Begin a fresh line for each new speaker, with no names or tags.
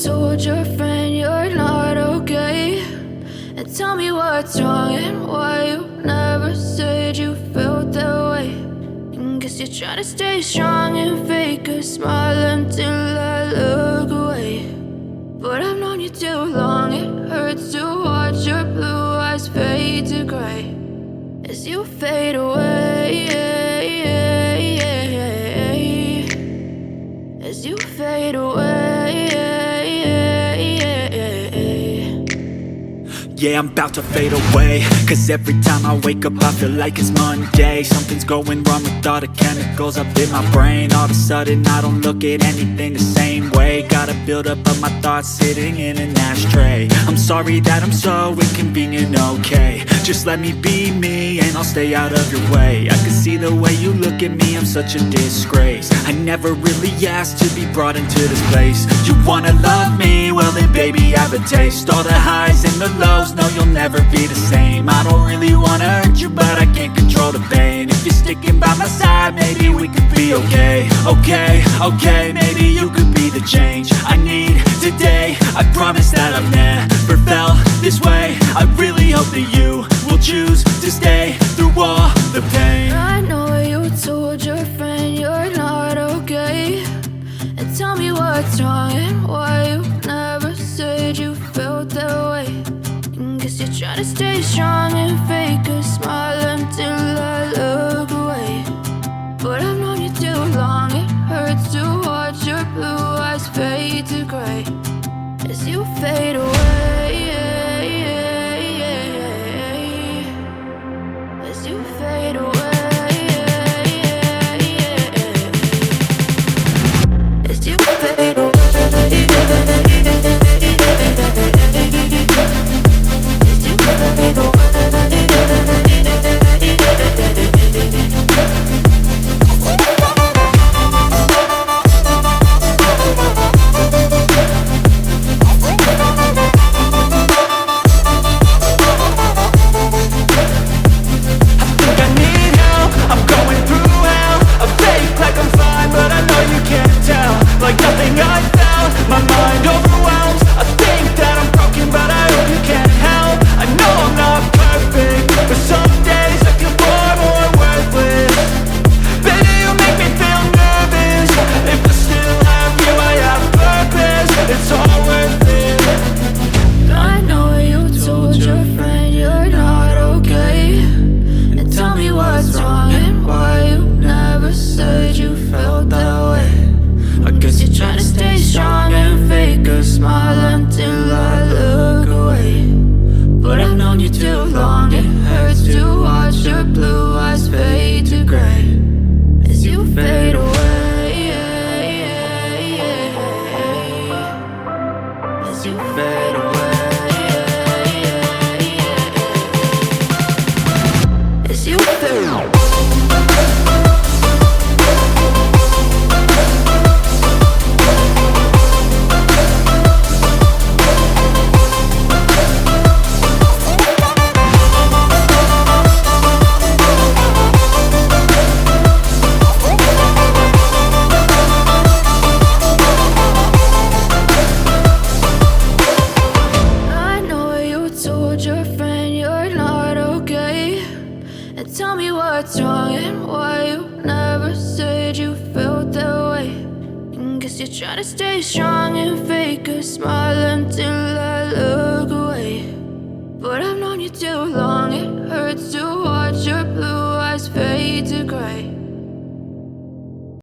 told your friend you're not okay, and tell me what's wrong and why you never said you felt that way. And guess you're trying to stay strong and fake a smile until I look away. But I've known you too long, it hurts to watch your blue eyes fade to gray as you fade away, as you fade away.
Yeah, I'm about to fade away, cause every time I wake up I feel like it's Monday. Something's going wrong with all the chemicals up in my brain. All of a sudden I don't look at anything the same way. Gotta build up of my thoughts sitting in an ashtray. I'm sorry that I'm so inconvenient, okay. Just let me be me and I'll stay out of your way. I can see the way you look at me, I'm such a disgrace. I never really asked to be brought into this place. You wanna love me? Well then baby I have a taste. All the highs and the lows, no you'll never be the same. I don't really wanna hurt you but I can't control the pain. If you're sticking by my side maybe we could be okay. Okay, maybe you could be the change I need today. I promise that I've never felt this way. I really hope that you will choose to stay through all the pain.
I know you told your friend you're not okay, and tell me what's wrong and why you never said you felt that way. And guess you're trying to stay strong and fake a smile until I look away. But I've known you too long, it hurts to watch your blue eyes fade to gray as you fade away, as you fade away, as you fade away.
Like nothing I felt, my mind overwhelms. I think that I'm broken, but I hope you can't help. I know I'm not perfect, but some days I feel far more worthless. Baby, you make me feel nervous. If I still have you, I have purpose. It's all worth it.
I know you told your friend you're not okay, and tell me what's wrong and why you never said you felt that way. I guess you're trying to stay strong and fake a smile until I look away. But I've known you too long, it hurts to watch your blue eyes fade to gray as you fade away, as you fade away, as you fade away. Tell me what's wrong and why you never said you felt that way. And guess you're trying to stay strong and fake a smile until I look away. But I've known you too long, it hurts to watch your blue